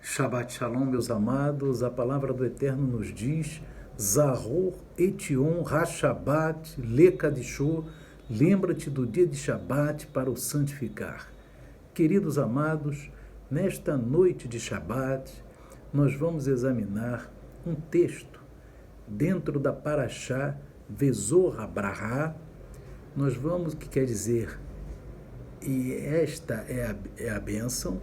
Shabbat Shalom, meus amados, a palavra do Eterno nos diz, Zahor Etion HaShabbat Lekadishô, lembra-te do dia de Shabbat para o santificar. Queridos amados, nesta noite de Shabbat, nós vamos examinar um texto dentro da Parashá Vezor Abrahá. Nós vamos, que quer dizer, e esta é a bênção.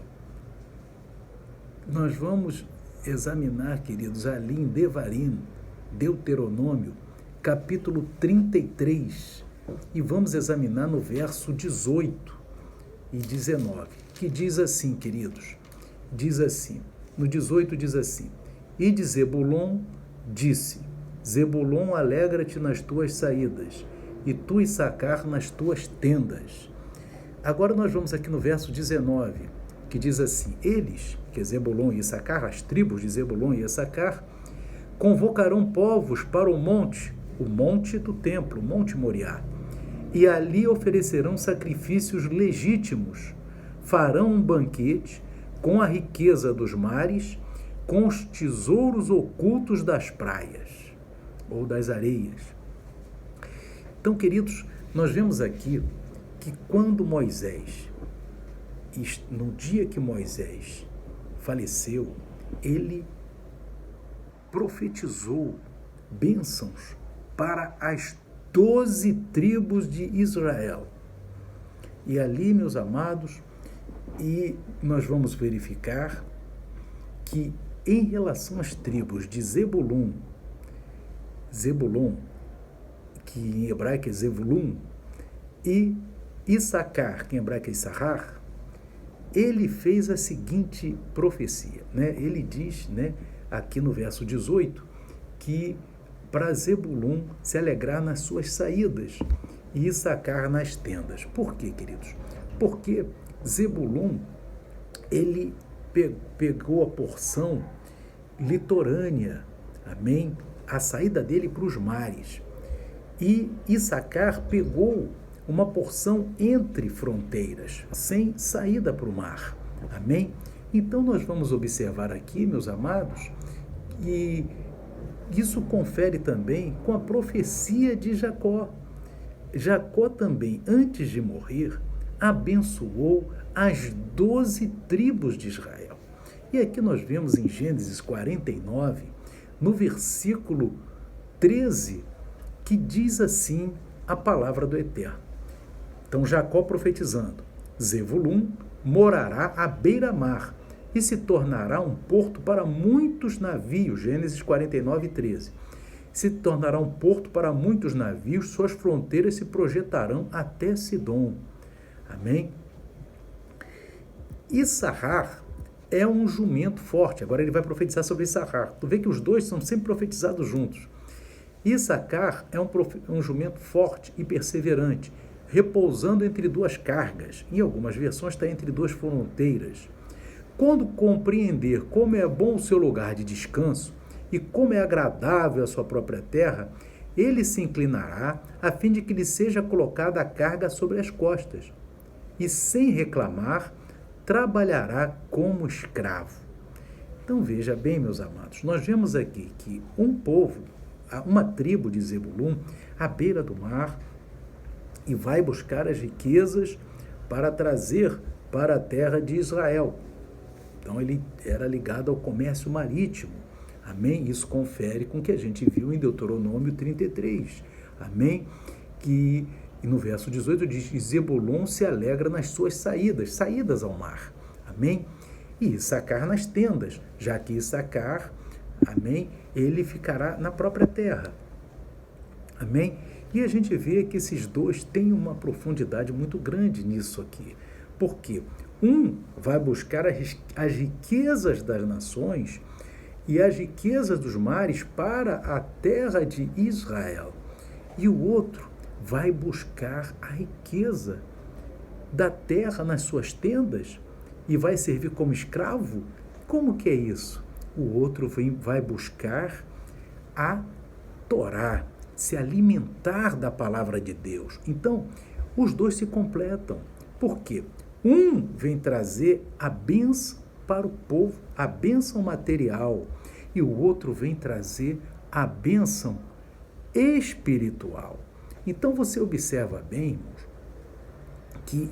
Nós vamos examinar, queridos, ali em Devarim, Deuteronômio, capítulo 33, e vamos examinar no verso 18 e 19, que diz assim, queridos, diz assim, no 18 diz assim, e de Zebulon disse, Zebulon, alegra-te nas tuas saídas, e tu, Issacar, nas tuas tendas. Agora nós vamos aqui no verso 19, que diz assim, eles, que é Zebulon e Issacar, as tribos de Zebulon e Issacar, convocarão povos para o monte do templo, o Monte Moriá, e ali oferecerão sacrifícios legítimos, farão um banquete com a riqueza dos mares, com os tesouros ocultos das praias, ou das areias. Então, queridos, nós vemos aqui que quando Moisés, no dia que Moisés faleceu, ele profetizou bênçãos para as 12 tribos de Israel. E ali, meus amados, e nós vamos verificar que em relação às tribos de Zebulon, que em hebraico é Zevulun, e Issacar, que em hebraico é Issachar, ele fez a seguinte profecia, né? Ele diz, né, aqui no verso 18, que para Zebulun se alegrar nas suas saídas e Issacar nas tendas. Por quê, queridos? Porque Zebulun, ele pegou a porção litorânea, amém? A saída dele para os mares. E Issacar pegou uma porção entre fronteiras, sem saída para o mar. Amém? Então nós vamos observar aqui, meus amados, que isso confere também com a profecia de Jacó. Jacó também, antes de morrer, abençoou as 12 tribos de Israel. E aqui nós vemos em Gênesis 49, no versículo 13, que diz assim a palavra do Eterno. Então Jacó profetizando, Zevulun morará à beira-mar e se tornará um porto para muitos navios, Gênesis 49, 13. Se tornará um porto para muitos navios, suas fronteiras se projetarão até Sidom. Amém? Issachar é um jumento forte. Agora ele vai profetizar sobre Issachar. Tu vê que os dois são sempre profetizados juntos. Issacar é um jumento forte e perseverante, repousando entre duas cargas. Em algumas versões está entre duas fronteiras. Quando compreender como é bom o seu lugar de descanso e como é agradável a sua própria terra, ele se inclinará a fim de que lhe seja colocada a carga sobre as costas. E sem reclamar, trabalhará como escravo. Então veja bem, meus amados, nós vemos aqui que um povo, uma tribo de Zebulun, à beira do mar, e vai buscar as riquezas para trazer para a terra de Israel. Então ele era ligado ao comércio marítimo. Amém? Isso confere com o que a gente viu em Deuteronômio 33. Amém? Que no verso 18 diz, Zebulon se alegra nas suas saídas ao mar. Amém? E Issacar nas tendas, já que Issacar, amém, ele ficará na própria terra. Amém? E a gente vê que esses dois têm uma profundidade muito grande nisso aqui. Por quê? Um vai buscar as riquezas das nações e as riquezas dos mares para a terra de Israel. E o outro vai buscar a riqueza da terra nas suas tendas e vai servir como escravo? Como que é isso? O outro vai buscar a Torá, se alimentar da palavra de Deus. Então, os dois se completam. Por quê? Um vem trazer a bênção para o povo a bênção material e o outro vem trazer a bênção espiritual. Então você observa bem, irmãos, que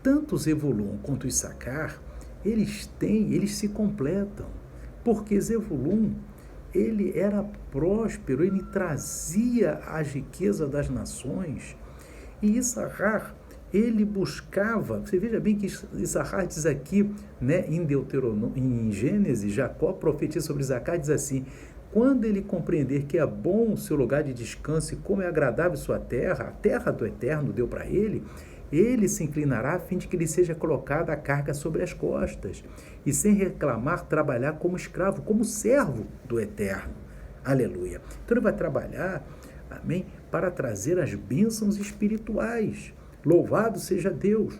tanto Zebulun quanto Issacar, eles se completam, porque Zebulun, ele era próspero, ele trazia a riqueza das nações, e Issacar, ele buscava, você veja bem que Issacar diz aqui, né, em Gênesis, Jacó profetiza sobre Issacar, diz assim: quando ele compreender que é bom o seu lugar de descanso e como é agradável sua terra, a terra do Eterno deu para ele se inclinará a fim de que lhe seja colocada a carga sobre as costas, e sem reclamar trabalhar como escravo, como servo do Eterno. Aleluia. Então ele vai trabalhar, amém, para trazer as bênçãos espirituais. Louvado seja Deus.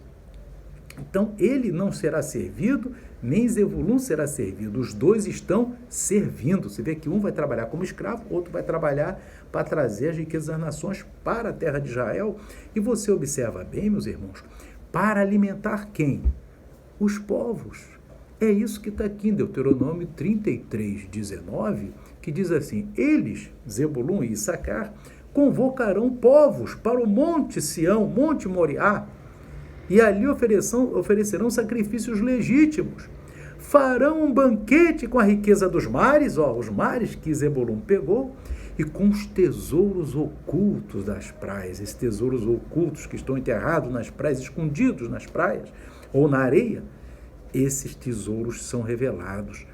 Então ele não será servido, nem Zebulun será servido. Os dois estão servindo. Você vê que um vai trabalhar como escravo, outro vai trabalhar para trazer as riquezas das nações para a terra de Israel. E você observa bem, meus irmãos, para alimentar quem? Os povos. É isso que está aqui em Deuteronômio 33, 19, que diz assim: eles, Zebulun e Issacar, convocarão povos para o monte Sião, monte Moriá, e ali oferecerão sacrifícios legítimos. Farão um banquete com a riqueza dos mares, os mares que Zebulun pegou, e com os tesouros ocultos das praias, esses tesouros ocultos que estão enterrados nas praias, escondidos nas praias ou na areia, esses tesouros são revelados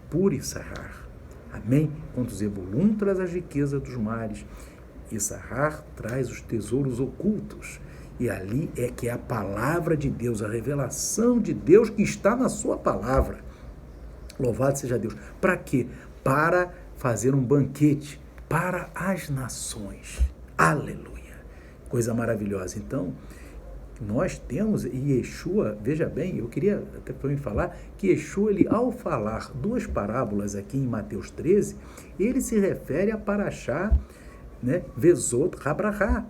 por Issacar. Amém? Quando Zebulun traz as riquezas dos mares, Issacar traz os tesouros ocultos. E ali é que é a palavra de Deus, a revelação de Deus que está na sua palavra. Louvado seja Deus. Para quê? Para fazer um banquete para as nações. Aleluia. Coisa maravilhosa. Então, nós temos, e Yeshua, veja bem, eu queria até para mim falar, que Yeshua, ele, ao falar duas parábolas aqui em Mateus 13, ele se refere a Parashá, né, Vezot Rabrahá,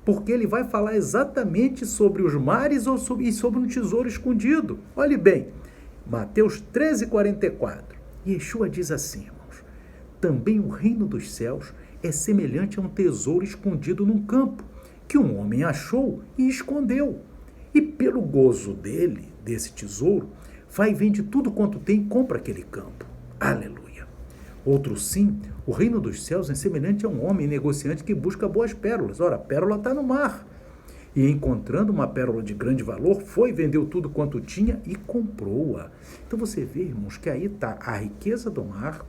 porque ele vai falar exatamente sobre os mares e sobre um tesouro escondido. Olhe bem, Mateus 13, 44. Yeshua diz assim, irmãos: também o reino dos céus é semelhante a um tesouro escondido num campo, que um homem achou e escondeu. E pelo gozo desse tesouro, vai e vende tudo quanto tem e compra aquele campo. Aleluia. Outro sim, o reino dos céus é semelhante a um homem negociante que busca boas pérolas. Ora, a pérola está no mar. E encontrando uma pérola de grande valor, foi, vendeu tudo quanto tinha e comprou-a. Então você vê, irmãos, que aí está a riqueza do mar,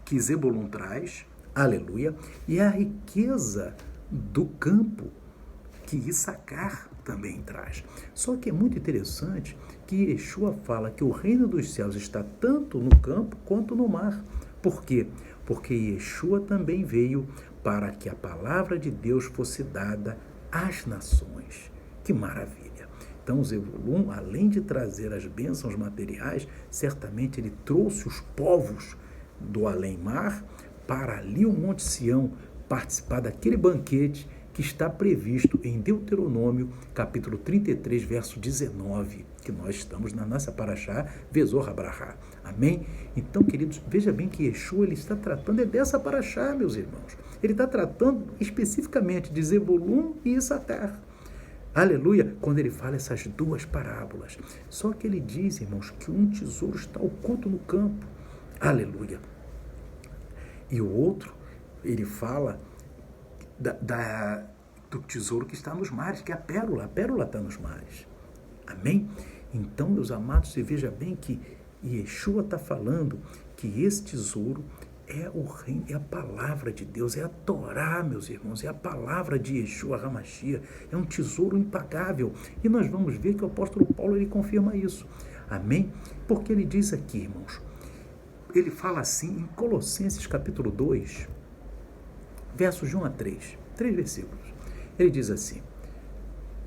que Zebulun traz, aleluia, e a riqueza do campo, que Issacar também traz. Só que é muito interessante que Yeshua fala que o reino dos céus está tanto no campo quanto no mar. Por quê? Porque Yeshua também veio para que a palavra de Deus fosse dada às nações. Que maravilha! Então, Zebulun, além de trazer as bênçãos materiais, certamente ele trouxe os povos do além-mar para ali o Monte Sião participar daquele banquete que está previsto em Deuteronômio, capítulo 33, verso 19, que nós estamos na nossa Parashá, Vezot Rabrahá. Amém? Então, queridos, veja bem que Yeshua, ele está tratando dessa Parashá, meus irmãos. Ele está tratando especificamente de Zebulun e Issacar. Aleluia, quando ele fala essas duas parábolas. Só que ele diz, irmãos, que um tesouro está oculto no campo. Aleluia. E o outro, ele fala do tesouro que está nos mares, que é a pérola está nos mares. Amém? Então, meus amados, você veja bem que Yeshua está falando que esse tesouro é o reino, é a palavra de Deus, é a Torá, meus irmãos, é a palavra de Yeshua HaMashiach, é um tesouro impagável. E nós vamos ver que o apóstolo Paulo, ele confirma isso. Amém? Porque ele diz aqui, irmãos, ele fala assim em Colossenses capítulo 2, versos de 1 a 3 versículos. Ele diz assim,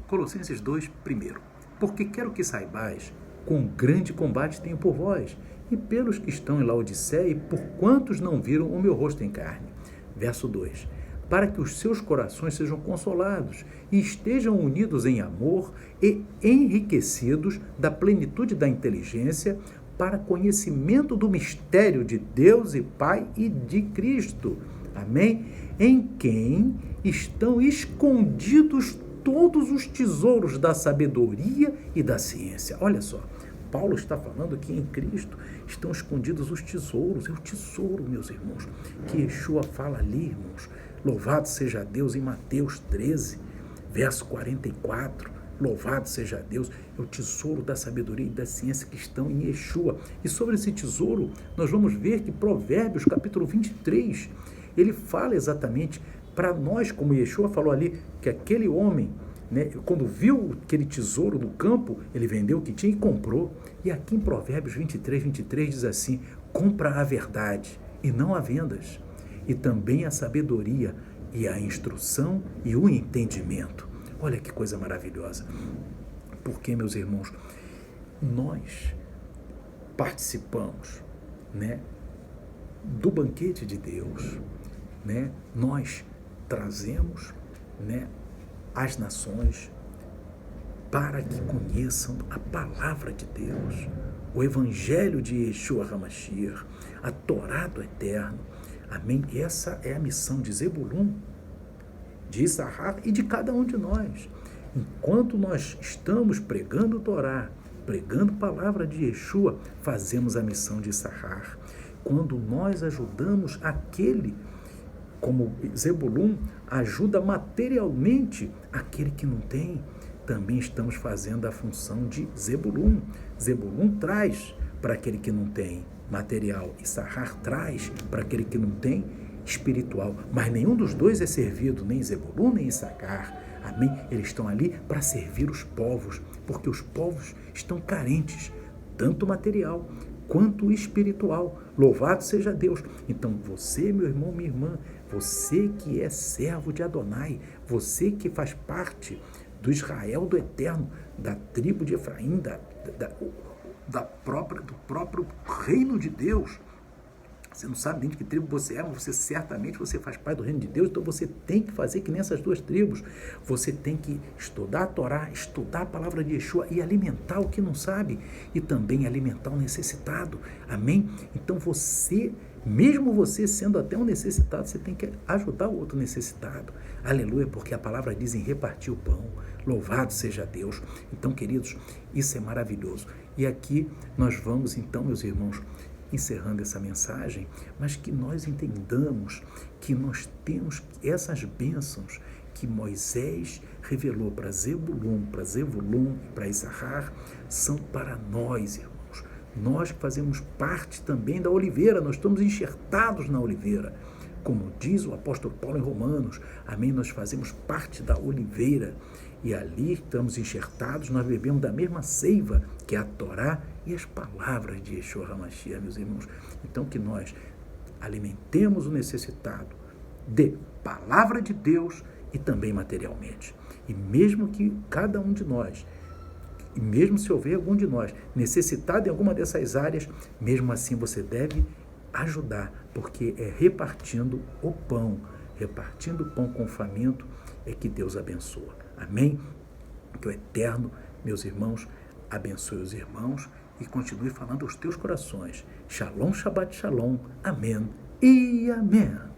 Colossenses 2, primeiro: porque quero que saibais quão grande combate tenho por vós, e pelos que estão em Laodiceia, e por quantos não viram o meu rosto em carne. Verso 2: para que os seus corações sejam consolados e estejam unidos em amor e enriquecidos da plenitude da inteligência para conhecimento do mistério de Deus e Pai e de Cristo. Amém? Em quem estão escondidos todos os tesouros da sabedoria e da ciência. Olha só, Paulo está falando que em Cristo estão escondidos os tesouros. É o tesouro, meus irmãos, que Yeshua fala ali, irmãos. Louvado seja Deus, em Mateus 13, verso 44. Louvado seja Deus, é o tesouro da sabedoria e da ciência que estão em Yeshua. E sobre esse tesouro, nós vamos ver que Provérbios, capítulo 23, ele fala exatamente para nós, como Yeshua falou ali, que aquele homem, né, quando viu aquele tesouro no campo, ele vendeu o que tinha e comprou. E aqui em Provérbios 23 diz assim: compra a verdade e não a vendas, e também a sabedoria e a instrução e o entendimento. Olha que coisa maravilhosa. Porque, meus irmãos, nós participamos, né, do banquete de Deus, né? Nós trazemos, né, as nações para que conheçam a palavra de Deus, o evangelho de Yeshua HaMashiach, a Torá do Eterno. Amém? Essa é a missão de Zebulun, de Issachar e de cada um de nós. Enquanto nós estamos pregando Torá, pregando a palavra de Yeshua, fazemos a missão de Issachar. Quando nós ajudamos aquele, como Zebulun ajuda materialmente aquele que não tem, também estamos fazendo a função de Zebulun. Zebulun traz para aquele que não tem material, Issachar traz para aquele que não tem espiritual. Mas nenhum dos dois é servido, nem Zebulun nem Issachar. Amém? Eles estão ali para servir os povos, porque os povos estão carentes, tanto material quanto espiritual. Louvado seja Deus. Então você, meu irmão, minha irmã, você que é servo de Adonai, você que faz parte do Israel do Eterno, da tribo de Efraim, do próprio reino de Deus. Você não sabe nem de que tribo você é, mas certamente faz parte do reino de Deus, então você tem que fazer que nessas duas tribos. Você tem que estudar a Torá, estudar a palavra de Yeshua e alimentar o que não sabe, e também alimentar o necessitado. Amém? Então você, mesmo você sendo até um necessitado, você tem que ajudar o outro necessitado. Aleluia, porque a palavra diz em repartir o pão. Louvado seja Deus. Então, queridos, isso é maravilhoso. E aqui nós vamos, então, meus irmãos, encerrando essa mensagem, mas que nós entendamos que nós temos essas bênçãos que Moisés revelou para Zebulun e para Issachar, são para nós, irmãos. Nós que fazemos parte também da oliveira, nós estamos enxertados na oliveira. Como diz o apóstolo Paulo em Romanos, amém, nós fazemos parte da oliveira. E ali estamos enxertados, nós bebemos da mesma seiva, que é a Torá e as palavras de Yeshua HaMashiach, meus irmãos. Então que nós alimentemos o necessitado de palavra de Deus e também materialmente. E mesmo que cada um de nós, e mesmo se houver algum de nós necessitado em alguma dessas áreas, mesmo assim você deve ajudar, porque é repartindo o pão com o faminto, é que Deus abençoa. Amém? Que o Eterno, meus irmãos, abençoe os irmãos e continue falando aos teus corações. Shalom, Shabbat Shalom. Amém e amém.